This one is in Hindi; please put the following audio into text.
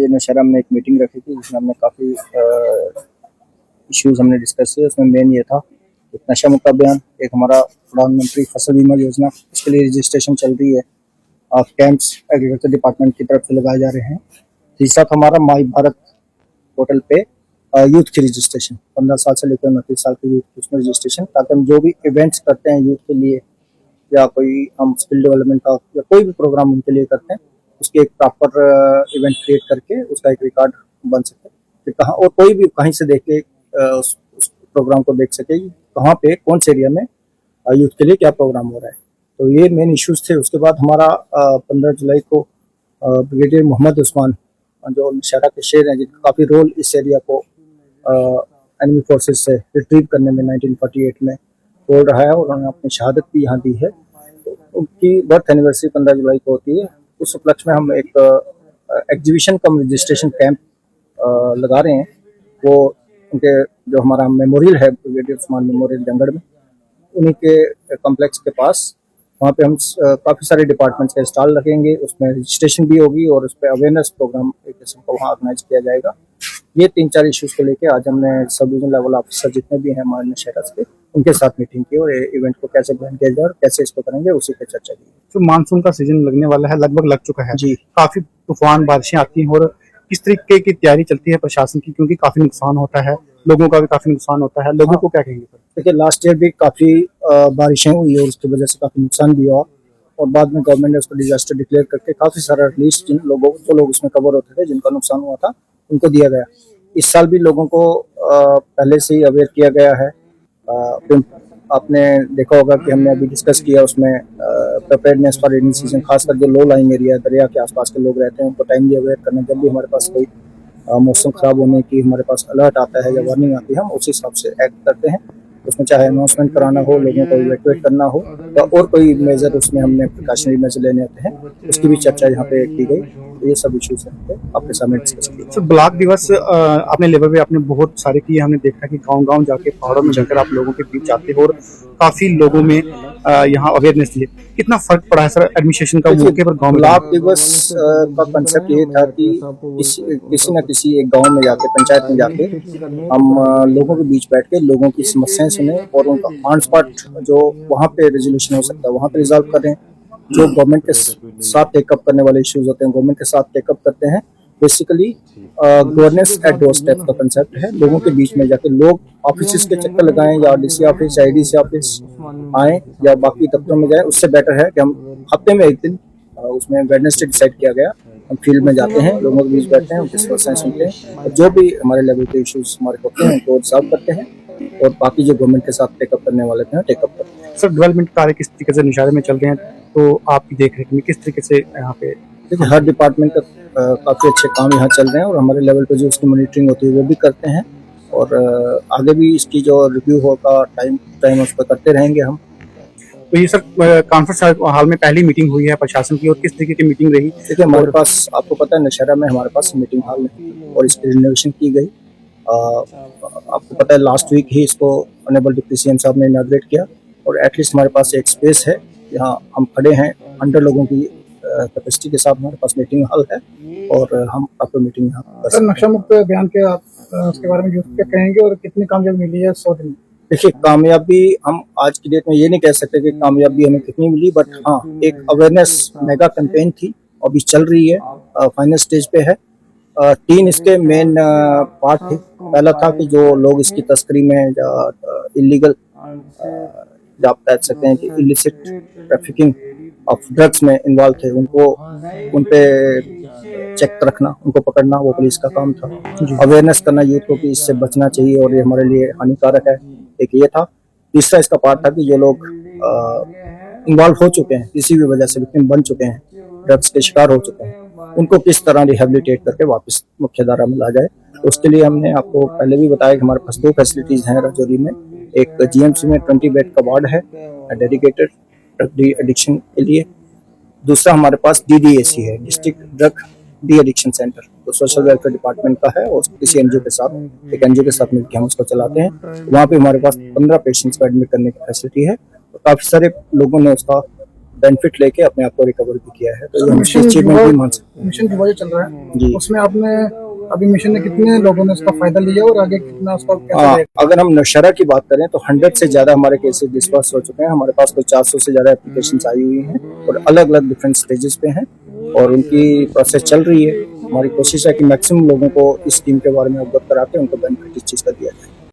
नौशहरा में एक मीटिंग रखी थी जिसमें हमने काफ़ी इश्यूज हमने डिस्कस किए। उसमें मेन ये था एक नशा मुक्त अभियान, एक हमारा प्रधानमंत्री फसल बीमा योजना, इसके लिए रजिस्ट्रेशन चल रही है, कैंप्स एग्रीकल्चर डिपार्टमेंट की तरफ से लगाए जा रहे हैं। तीसरा था हमारा माई भारत पोर्टल पे यूथ की रजिस्ट्रेशन, 15 साल से लेकर 29 साल के यूथ की उसमें रजिस्ट्रेशन, ताकि हम जो भी इवेंट्स करते हैं यूथ के लिए या कोई हम स्किल डेवलपमेंट का या कोई भी प्रोग्राम उनके लिए करते हैं, उसके एक प्रॉपर इवेंट क्रिएट करके उसका एक रिकॉर्ड बन सके कि कहाँ, और कोई भी कहीं से देख के उस प्रोग्राम को देख सके कहाँ पे कौन से एरिया में यूथ के लिए क्या प्रोग्राम हो रहा है। तो ये मेन इश्यूज थे। उसके बाद हमारा 15 जुलाई को ब्रिगेडियर मोहम्मद उस्मान जो नौशहरा के शेर हैं, जिनका काफ़ी रोल इस एरिया को एनिमी फोर्सेस से रिट्रीव करने में 1948 में रोल रहा है और उन्होंने अपनी शहादत भी यहाँ दी है। तो उनकी बर्थ एनिवर्सरी 15 जुलाई को होती है। उस उपलक्ष्य में हम एक एग्जीबिशन कम रजिस्ट्रेशन कैंप लगा रहे हैं। वो उनके जो हमारा मेमोरियल है ब्रिगेडियर उस्मान मेमोरियल जंगड़ में, उन्हीं के कॉम्प्लेक्स के पास, वहाँ पे हम काफ़ी सारे डिपार्टमेंट्स का स्टॉल रखेंगे। उसमें रजिस्ट्रेशन भी होगी और उस पर अवेयरनेस प्रोग्राम एक किस्म का वहाँ ऑर्गेनाइज किया जाएगा। ये 3-4 इश्यूज को लेके आज हमने सब डिवीजन लेवल ऑफिसर जितने भी हैं हमारे नौशहरा के, उनके साथ मीटिंग की और इवेंट को कैसे प्लान किया जाए और कैसे इसको करेंगे उसी पे चर्चा की। तो मानसून का सीजन लगने वाला है, लगभग लग चुका है जी। काफी तूफान बारिशें आती हैं और किस तरीके की तैयारी चलती है प्रशासन की, क्योंकि काफी नुकसान होता है, लोगों का भी काफी नुकसान होता है, लोगों को क्या कहेंगे? देखिए लास्ट ईयर भी काफ़ी बारिशें हुई और उसकी वजह से काफ़ी नुकसान भी हुआ और बाद में गवर्नमेंट ने उसको डिजास्टर डिक्लेयर करके काफ़ी सारा रिलीज जो लोग उसमें कवर होते थे, जिनका नुकसान हुआ था, उनको दिया गया। इस साल भी लोगों को पहले से ही अवेयर किया गया है। आपने देखा होगा कि हमने अभी डिस्कस किया उसमें प्रिपेयर्डनेस फॉर रेनी सीजन, खासकर जो लो लाइंग एरिया दरिया के आसपास के लोग रहते हैं उनको टाइमली अवेयर करना। जब भी हमारे पास कोई मौसम खराब होने की हमारे पास अलर्ट आता है या वार्निंग आती है, हम उस हिसाब से एक्ट करते हैं। उसमें चाहे अनाउंसमेंट कराना हो, लोगों को इवैक्यूएट करना हो या और कोई मेजर उसमें हमने प्रिकॉशनरी मेजर लेने होते हैं, उसकी भी चर्चा यहाँ पे की गई। ये सब इश्यूज हैं आपके सामने डिस्कस किए। तो ब्लॉक दिवस अपने लेवल पे आपने बहुत सारे किए, हमने देखा कि गांव-गांव जाके पहाड़ों में जाकर आप लोगों के बीच जाते हो और काफी लोगों में यहाँ अवेयरनेस दी है। कितना फर्क पड़ा है सर एडमिनिस्ट्रेशन का मौके पर गाँव में? ब्लॉक दिवस का कंसेप्ट ये था कि किसी न किसी एक गांव में जाके, पंचायत में जाके हम लोगों के बीच बैठ के लोगों की समस्याएं सुने और उनका ऑन स्पॉट जो वहाँ पे रेजोल्यूशन हो सकता है वहाँ पे रिजॉल्व करें। जो गवर्नमेंट के साथ टेकअप करने वाले इश्यूज होते हैं गवर्नमेंट के साथ टेकअप करते हैं। Basically governance at doorstep का कंसेप्ट है। लोगों के बीच में जाके लोग ऑफिस के चक्कर लगाएं या डीसी ऑफिस या आईडीसी ऑफिस आए या बाकी दफ्तरों में जाए, उससे बेटर है कि हम हफ्ते में एक दिन, उसमें वेडनेसडे डिसाइड किया गया, हम फील्ड में जाते हैं, लोगों के बीच बैठते हैं, उनकी समस्याएं सुनते हैं और जो भी हमारे लेवल के इश्यूज हमारे होते हैं उनको सॉल्व करते हैं और बाकी जो गवर्नमेंट के साथ टेकअप करने वाले हैं टेकअप करते हैं। सर डेवलपमेंट कार्य किस तरीके से नौशहरा में चल रहे हैं, तो आपकी देखरेख में किस तरीके से यहाँ पे? देखिए हर डिपार्टमेंट का काफ़ी अच्छे काम यहाँ चल रहे हैं और हमारे लेवल पे जो उसकी मॉनिटरिंग होती है वो भी करते हैं और आगे भी इसकी जो रिव्यू होगा टाइम उस पर करते रहेंगे हम। तो ये सर कॉन्फ्रेंस हॉल में पहली मीटिंग हुई है प्रशासन की, और किस तरीके की मीटिंग रही? देखिए हमारे पास, आपको पता है नौशहरा में हमारे पास मीटिंग हॉल नहीं और इसकी रिनोवेशन की गई। आपको पता है लास्ट वीक ही इसको ऑनरेबल डिप्टी सीएम साहब ने इनॉग्रेट किया और एटलीस्ट हमारे पास एक स्पेस है, यहाँ हम खड़े हैं 100 लोगों की कैपेसिटी के साथ हमारे पास मीटिंग हॉल है और हम आपको मीटिंग यहाँ। सर नशा मुक्त अभियान के आप उसके बारे में क्या कहेंगे और कितनी कामयाबी मिली है 100 दिन? देखिए कामयाबी हम आज की डेट में ये नहीं कह सकते कि कामयाबी हमें कितनी मिली, बट हाँ एक अवेयरनेस मेगा कैंपेन थी, अभी चल रही है, फाइनल स्टेज पे है। 3 इसके मेन पार्ट थे। पहला था कि जो लोग इसकी तस्करी में या इलीगल, आप कह सकते हैं कि इलिसिट ट्रैफिकिंग ऑफ ड्रग्स में इन्वॉल्व थे, उनको उन पे चेक रखना, उनको पकड़ना, वो पुलिस का काम था। अवेयरनेस करना यूथ को कि इससे बचना चाहिए और ये हमारे लिए हानिकारक है, एक ये था। तीसरा इसका पार्ट था कि जो लोग इन्वॉल्व हो चुके हैं, किसी भी वजह से विक्टिम बन चुके हैं, ड्रग्स के शिकार हो चुके हैं, उनको किस तरह रिहेबिलिटेट करके वापस मुख्य धारा में ला जाए। तो उसके लिए हमने आपको पहले भी बताया कि हमारे पास 2 फैसिलिटीज हैं राजौरी में। एक जीएमसी में 20 बेड का वार्ड है डेडिकेटेड ड्रग एडिक्शन के लिए। दूसरा हमारे पास DDAC है, district drug de addiction centre, तो सोशल वेलफेयर डिपार्टमेंट का है और किसी एनजीओ के साथ, एक एनजीओ के साथ मिलकर हम उसको चलाते हैं। वहाँ पे हमारे पास 15 पेशेंट्स को एडमिट करने की फैसिलिटी है। तो काफ़ी सारे लोगों ने उसका बेनिफिट लेके अपने आप को रिकवर भी किया है, तो ये हम अचीवमेंट भी मान सकते हैं। मिशन युवा जो चल रहा है जी। उसमें आपने अभी मिशन में कितने लोगों ने उसका फायदा लिया और आगे कितना उसका कैसे रहेगा? अगर हम नौशहरा की बात करें तो 100 से ज्यादा हमारे केसेस डिस्पर्स हो चुके हैं। हमारे पास कोई 400 से ज्यादा एप्लीकेशंस आई हुई हैं और अलग अलग डिफरेंट स्टेजेस पे हैं और उनकी प्रोसेस चल रही है। हमारी कोशिश है कि मैक्सिमम लोगों को इस स्कीम के बारे में अवगत करा के उनको बेनिफिट इस चीज का दिया जाए।